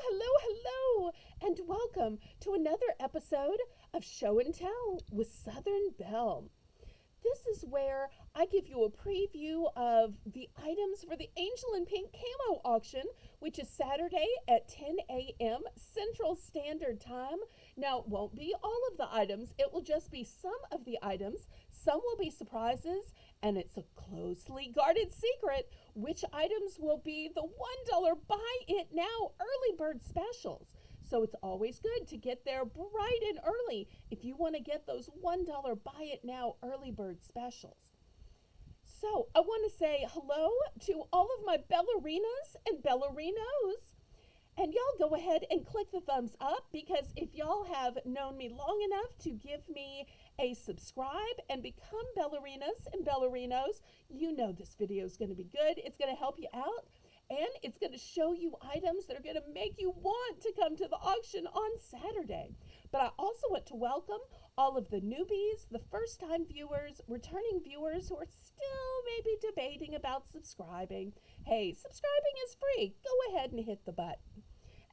hello, and welcome to another episode of Show and Tell with Southern Belle. This is where I give you a preview of the items for the Angel in Pink camo auction, which is Saturday at 10 a.m. Central Standard Time. Now, it won't be all of the items, it will just be some of the items. Some will be surprises, and it's a closely guarded secret which items will be the $1 buy it now early bird specials. So it's always good to get there bright and early if you want to get those $1 buy it now early bird specials. So I want to say hello to all of my ballerinas and ballerinos. And y'all go ahead and click the thumbs up, because if y'all have known me long enough to give me a subscribe and become ballerinas and ballerinos, you know this video is going to be good. It's going to help you out. And it's going to show you items that are going to make you want to come to the auction on Saturday. But I also want to welcome all of the newbies, the first-time viewers, returning viewers who are still maybe debating about subscribing. Hey, subscribing is free. Go ahead and hit the button.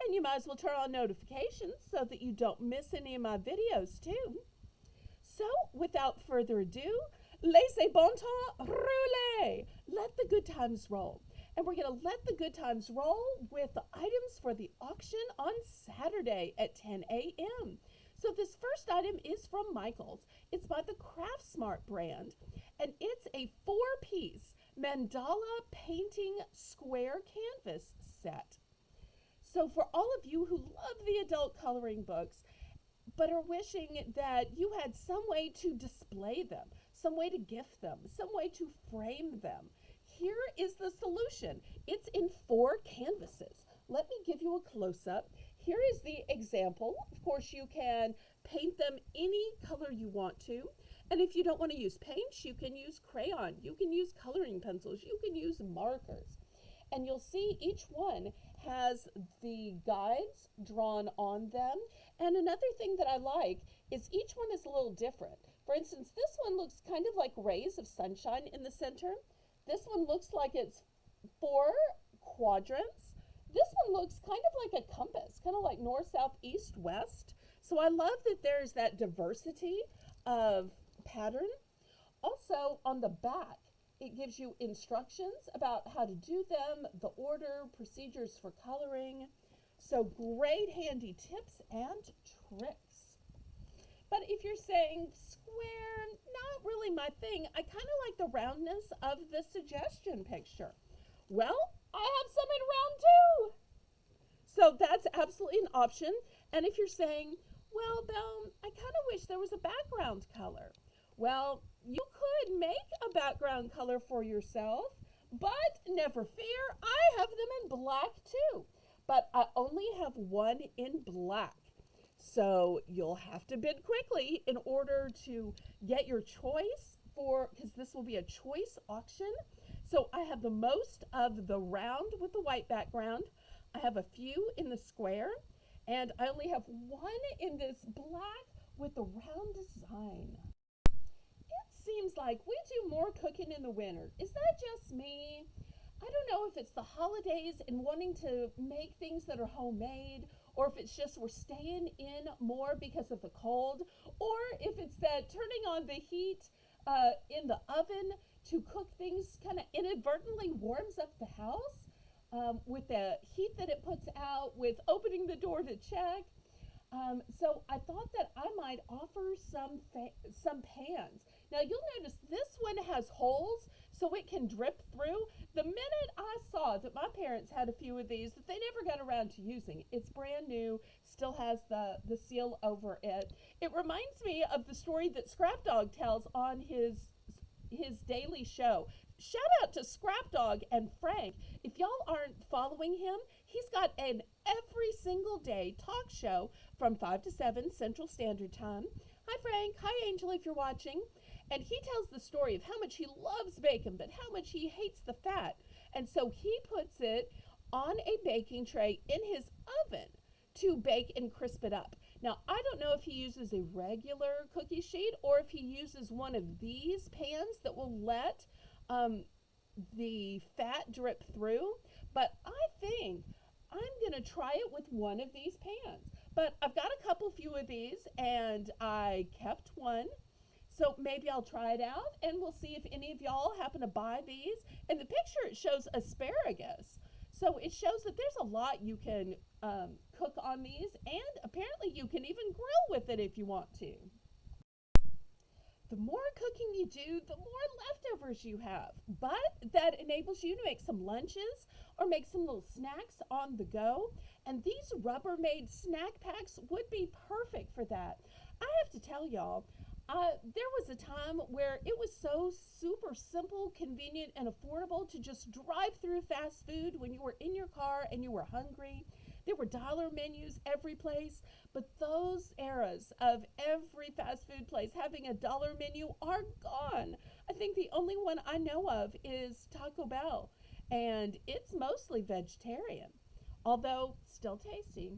And you might as well turn on notifications so that you don't miss any of my videos too. So, without further ado, laissez bon temps rouler. Let the good times roll. And we're going to let the good times roll with the items for the auction on Saturday at 10 a.m. So this first item is from Michael's. It's by the Craft Smart brand, and it's a 4-piece mandala painting square canvas set. So for all of you who love the adult coloring books, but are wishing that you had some way to display them, some way to gift them, some way to frame them, here is the solution. It's in 4 canvases. Let me give you a close-up. Here is the example. Of course, you can paint them any color you want to. And if you don't want to use paints, you can use crayon. You can use coloring pencils. You can use markers. And you'll see each one has the guides drawn on them. And another thing that I like is each one is a little different. For instance, this one looks kind of like rays of sunshine in the center. This one looks like it's 4 quadrants. This one looks kind of like a compass, kind of like north, south, east, west. So I love that there's that diversity of pattern. Also, on the back, it gives you instructions about how to do them, the order, procedures for coloring. So great handy tips and tricks. But if you're saying square, not really my thing, I kind of like the roundness of the suggestion picture. Well, I have some in round 2. So that's absolutely an option. And if you're saying, well, Belle, I kind of wish there was a background color. Well, you could make a background color for yourself, but never fear, I have them in black too. But I only have one in black. So you'll have to bid quickly in order to get your choice because this will be a choice auction. So I have the most of the round with the white background. I have a few in the square, and I only have one in this black with the round design. It seems like we do more cooking in the winter. Is that just me? I don't know if it's the holidays and wanting to make things that are homemade, or if it's just we're staying in more because of the cold, or if it's that turning on the heat in the oven to cook things kind of inadvertently warms up the house with the heat that it puts out, with opening the door to check. So I thought that I might offer some pans. Now you'll notice this one has holes so it can drip through. The minute I saw that my parents had a few of these that they never got around to using, it's brand new, still has the seal over it. It reminds me of the story that Scrap Dog tells on his daily show. Shout out to Scrap Dog and Frank. If y'all aren't following him, he's got an every single day talk show from 5 to 7 Central Standard Time. Hi Frank, hi Angel if you're watching. And he tells the story of how much he loves bacon, but how much he hates the fat. And so he puts it on a baking tray in his oven to bake and crisp it up. Now, I don't know if he uses a regular cookie sheet or if he uses one of these pans that will let the fat drip through, but I think I'm going to try it with one of these pans. But I've got a few of these, and I kept one. So maybe I'll try it out, and we'll see if any of y'all happen to buy these. In the picture, it shows asparagus. So it shows that there's a lot you can cook on these, and apparently you can even grill with it if you want to. The more cooking you do, the more leftovers you have. But that enables you to make some lunches or make some little snacks on the go. And these Rubbermaid snack packs would be perfect for that. I have to tell y'all, there was a time where it was so super simple, convenient, and affordable to just drive through fast food when you were in your car and you were hungry. There were dollar menus every place, but those eras of every fast food place having a dollar menu are gone. I think the only one I know of is Taco Bell, and it's mostly vegetarian, although still tasty.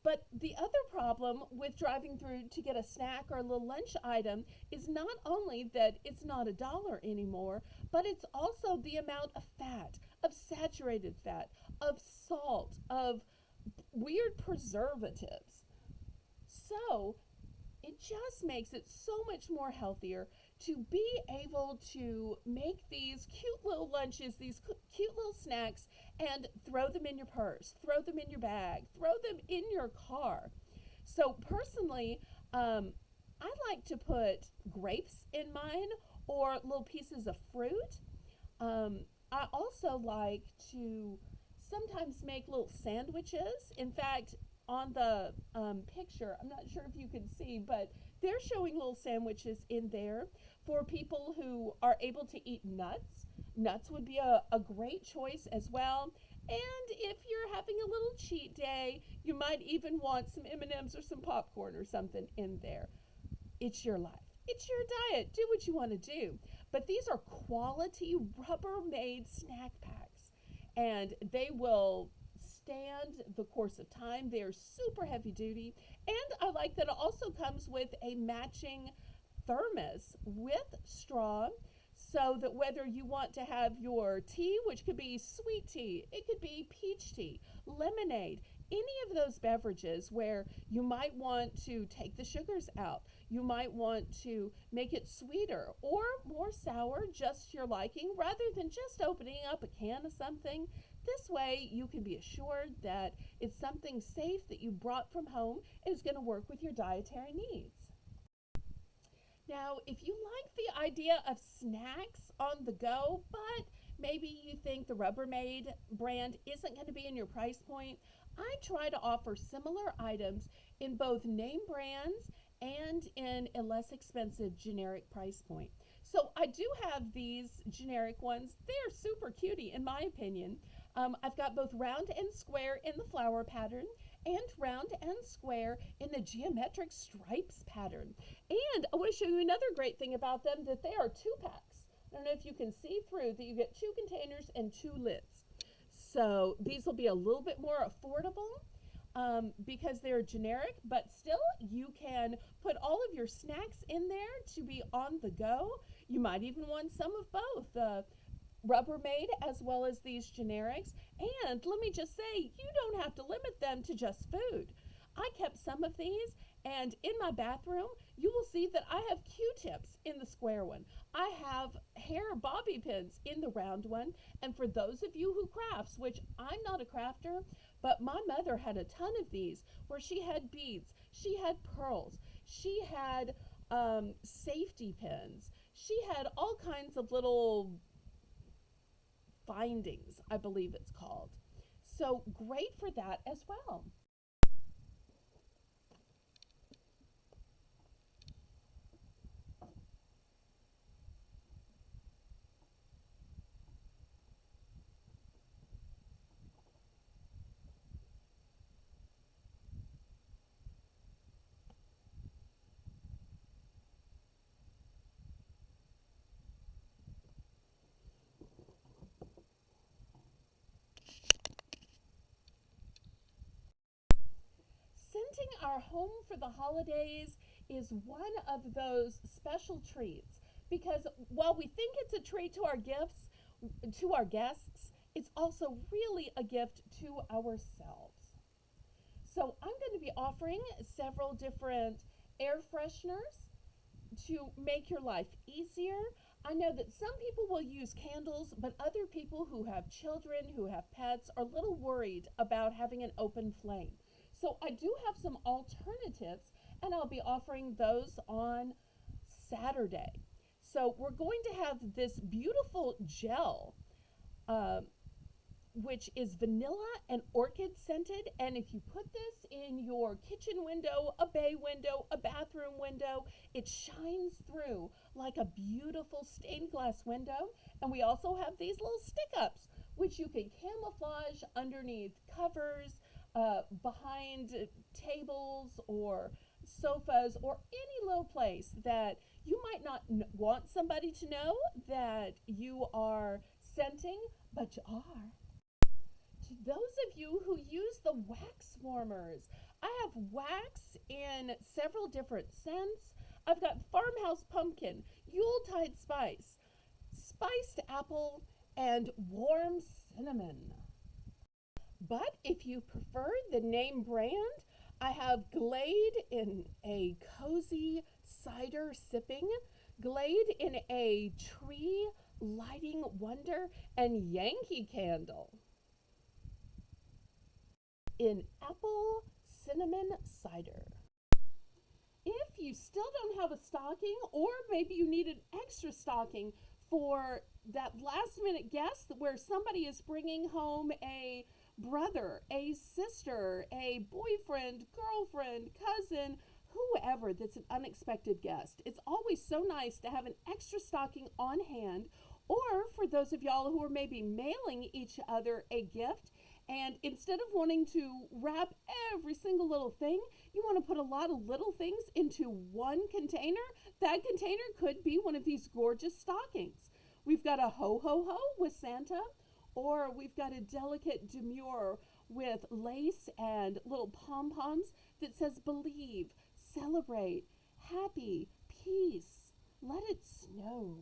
But the other problem with driving through to get a snack or a little lunch item is not only that it's not a dollar anymore, but it's also the amount of fat, of saturated fat, of salt, of weird preservatives. So it just makes it so much more healthier to be able to make these cute little lunches, these cute little snacks, and throw them in your purse, throw them in your bag, throw them in your car. So personally, I like to put grapes in mine or little pieces of fruit. I also like to sometimes make little sandwiches. In fact, on the picture, I'm not sure if you can see, but they're showing little sandwiches in there for people who are able to eat nuts. Nuts would be a great choice as well. And if you're having a little cheat day, you might even want some M&Ms or some popcorn or something in there. It's your life. It's your diet. Do what you want to do. But these are quality Rubbermaid snack packs, and they will stand the course of time. They're super heavy duty, and I like that it also comes with a matching thermos with straw, so that whether you want to have your tea, which could be sweet tea, it could be peach tea, lemonade, any of those beverages where you might want to take the sugars out, you might want to make it sweeter or more sour, just your liking, rather than just opening up a can of something. This way you can be assured that it's something safe that you brought from home and is going to work with your dietary needs. Now, if you like the idea of snacks on the go, but maybe you think the Rubbermaid brand isn't going to be in your price point, I try to offer similar items in both name brands and in a less expensive generic price point. So I do have these generic ones. They're super cutie in my opinion. I've got both round and square in the flower pattern and round and square in the geometric stripes pattern. And I want to show you another great thing about them, that they are 2-packs. I don't know if you can see through that you get 2 containers and 2 lids. So these will be a little bit more affordable because they're generic, but still you can put all of your snacks in there to be on the go. You might even want some of both. Rubbermaid as well as these generics. And let me just say, you don't have to limit them to just food. I kept some of these, and in my bathroom you will see that I have Q-tips in the square one. I have hair bobby pins in the round one. And for those of you who crafts, which I'm not a crafter, but my mother had a ton of these where she had beads, she had pearls, she had safety pins, she had all kinds of little findings, I believe it's called. So great for that as well. Scenting our home for the holidays is one of those special treats, because while we think it's a treat to our guests, it's also really a gift to ourselves. So I'm going to be offering several different air fresheners to make your life easier. I know that some people will use candles, but other people who have children, who have pets, are a little worried about having an open flame. So I do have some alternatives, and I'll be offering those on Saturday. So we're going to have this beautiful gel, uh, which is vanilla and orchid scented. And if you put this in your kitchen window, a bay window, a bathroom window, it shines through like a beautiful stained glass window. And we also have these little stick-ups, which you can camouflage underneath covers, behind tables or sofas, or any little place that you might not want somebody to know that you are scenting, but you are. To those of you who use the wax warmers, I have wax in several different scents. I've got farmhouse pumpkin, Yuletide spice, spiced apple, and warm cinnamon. But if you prefer the name brand, I have Glade in a cozy cider sipping, Glade in a tree lighting wonder, and Yankee Candle in apple cinnamon cider. If you still don't have a stocking, or maybe you need an extra stocking for that last minute guest where somebody is bringing home a brother, a sister, a boyfriend, girlfriend, cousin, whoever that's an unexpected guest, it's always so nice to have an extra stocking on hand. Or for those of y'all who are maybe mailing each other a gift, and instead of wanting to wrap every single little thing, you want to put a lot of little things into one container. That container could be one of these gorgeous stockings. We've got a ho ho ho with Santa, or we've got a delicate demure with lace and little pom-poms that says believe, celebrate, happy, peace, let it snow.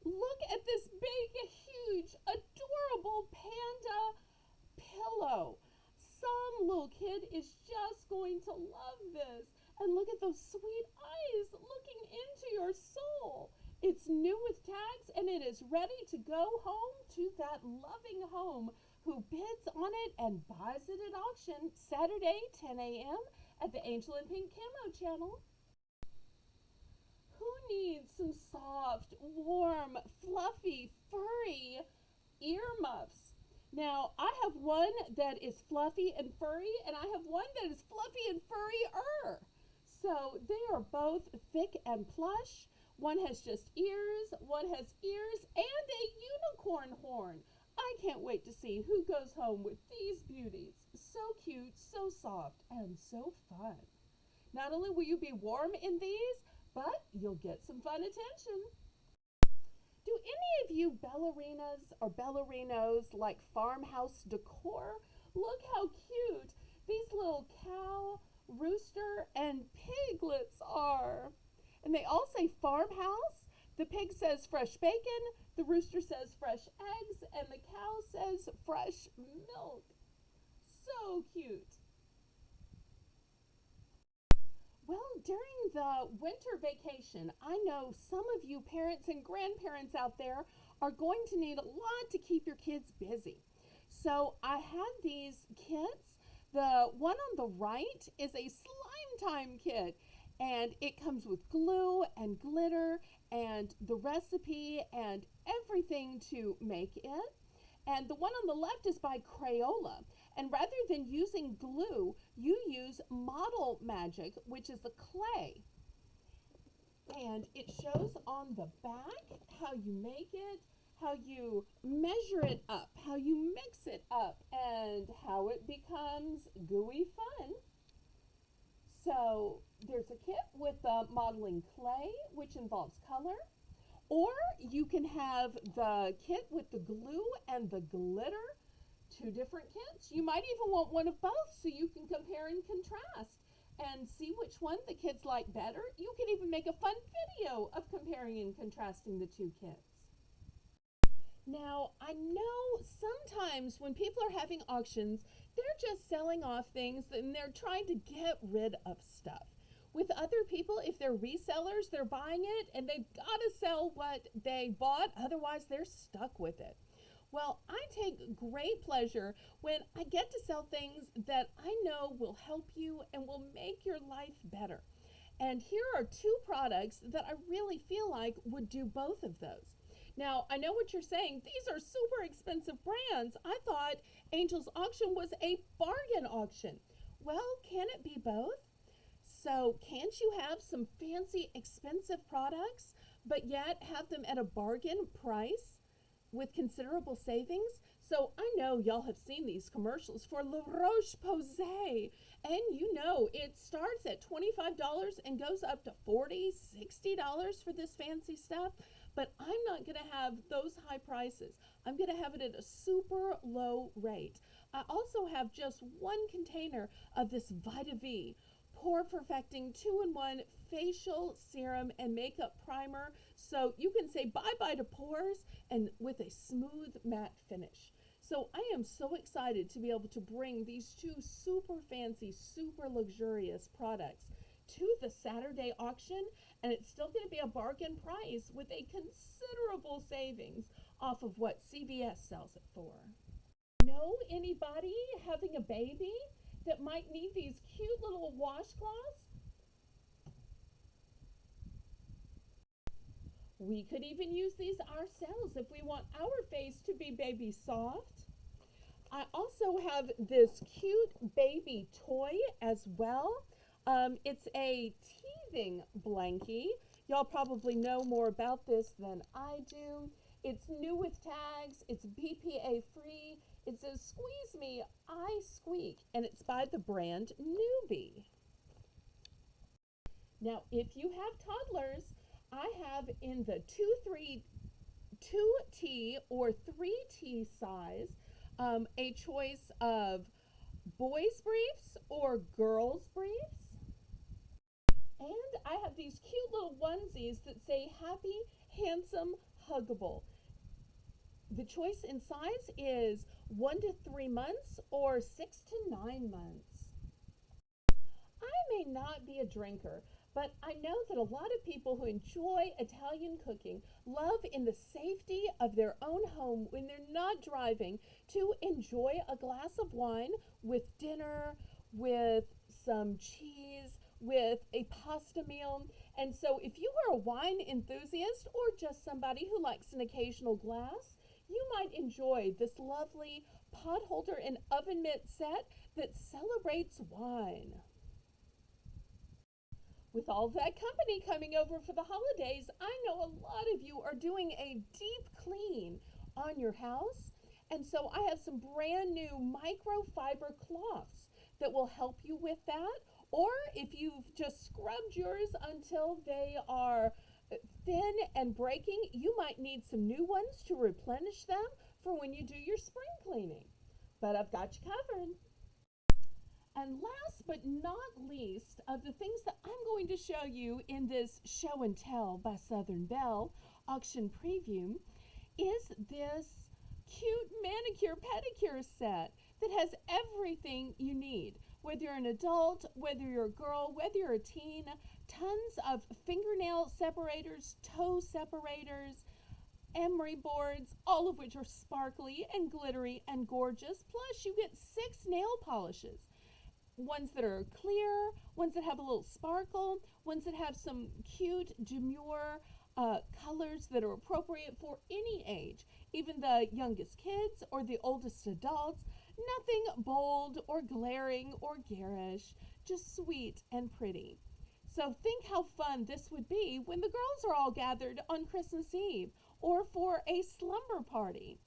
Look at this big, huge, adorable panda pillow. Some little kid is just going to love this. And look at those sweet eyes looking into your soul. It's new with tags, and it is ready to go home to that loving home who bids on it and buys it at auction Saturday, 10 a.m. at the Angel in Pink Camo channel. Who needs some soft, warm, fluffy, furry earmuffs? Now, I have one that is fluffy and furry, and I have one that is fluffy and furry-er. So they are both thick and plush. One has just ears, one has ears, and a unicorn horn. I can't wait to see who goes home with these beauties. So cute, so soft, and so fun. Not only will you be warm in these, but you'll get some fun attention. Do any of you ballerinas or ballerinos like farmhouse decor? Look how cute these little cow, rooster, and piglets are. And they all say farmhouse. The pig says fresh bacon, the rooster says fresh eggs, and the cow says fresh milk. So cute. Well, during the winter vacation, I know some of you parents and grandparents out there are going to need a lot to keep your kids busy. So I had these kits. The one on the right is a slime time kit, and it comes with glue and glitter and the recipe and everything to make it. And the one on the left is by Crayola. And rather than using glue, you use Model Magic, which is a clay. And it shows on the back how you make it, how you measure it up, how you mix it up, and how it becomes gooey fun. So there's a kit with the modeling clay, which involves color. Or you can have the kit with the glue and the glitter. Two different kits. You might even want one of both so you can compare and contrast and see which one the kids like better. You can even make a fun video of comparing and contrasting the two kits. Now, I know sometimes when people are having auctions, they're just selling off things and they're trying to get rid of stuff. With other people, if they're resellers, they're buying it and they've got to sell what they bought, otherwise, they're stuck with it. Well, I take great pleasure when I get to sell things that I know will help you and will make your life better. And here are two products that I really feel like would do both of those. Now, I know what you're saying. These are super expensive brands. I thought Angel's Auction was a bargain auction. Well, can it be both? So, can't you have some fancy, expensive products, but yet have them at a bargain price with considerable savings? So, I know y'all have seen these commercials for La Roche Posay, and you know it starts at $25 and goes up to $40, $60 for this fancy stuff. But I'm not going to have those high prices. I'm going to have it at a super low rate. I also have just one container of this Vita V pore perfecting 2-in-1 facial serum and makeup primer, so you can say bye-bye to pores and with a smooth matte finish. So I am so excited to be able to bring these two super fancy, super luxurious products to the Saturday auction, and it's still going to be a bargain price with a considerable savings off of what CVS sells it for. Know anybody having a baby that might need these cute little washcloths? We could even use these ourselves if we want our face to be baby soft. I also have this cute baby toy as well. It's a teething blankie. Y'all probably know more about this than I do. It's new with tags. It's BPA free. It says "Squeeze Me, I Squeak," and it's by the brand Newbie. Now, if you have toddlers, I have in the 2T or 3T size a choice of boys briefs or girls briefs. And I have these cute little onesies that say happy, handsome, huggable. The choice in size is 1 to 3 months or 6 to 9 months. I may not be a drinker, but I know that a lot of people who enjoy Italian cooking love in the safety of their own home when they're not driving to enjoy a glass of wine with dinner, with some cheese, with a pasta meal. And so if you are a wine enthusiast or just somebody who likes an occasional glass, you might enjoy this lovely pot holder and oven mitt set that celebrates wine. With all that company coming over for the holidays, I know a lot of you are doing a deep clean on your house. And so I have some brand new microfiber cloths that will help you with that. Or if you've just scrubbed yours until they are thin and breaking, you might need some new ones to replenish them for when you do your spring cleaning. But I've got you covered. And last but not least of the things that I'm going to show you in this show and tell by Southern Belle auction preview is this cute manicure pedicure set that has everything you need. Whether you're an adult, whether you're a girl, whether you're a teen, tons of fingernail separators, toe separators, emery boards, all of which are sparkly and glittery and gorgeous. Plus you get 6 nail polishes. Ones that are clear, ones that have a little sparkle, ones that have some cute, demure colors that are appropriate for any age, even the youngest kids or the oldest adults. Nothing bold or glaring or garish, just sweet and pretty. So think how fun this would be when the girls are all gathered on Christmas Eve or for a slumber party.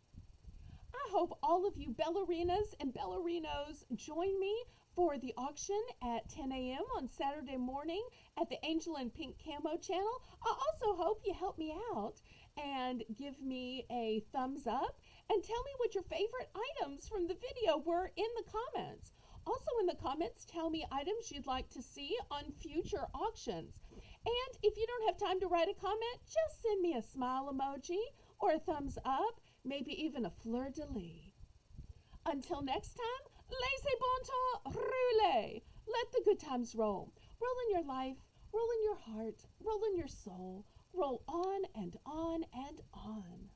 I hope all of you ballerinas and ballerinos join me for the auction at 10 a.m. on Saturday morning at the Angel in Pink Camo channel. I also hope you help me out and give me a thumbs up and tell me what your favorite items from the video were in the comments. Also in the comments, tell me items you'd like to see on future auctions. And if you don't have time to write a comment, just send me a smile emoji or a thumbs up. maybe even a fleur-de-lis. Until next time, laissez bon temps rouler. Let the good times roll. Roll in your life, roll in your heart, roll in your soul. Roll on and on and on.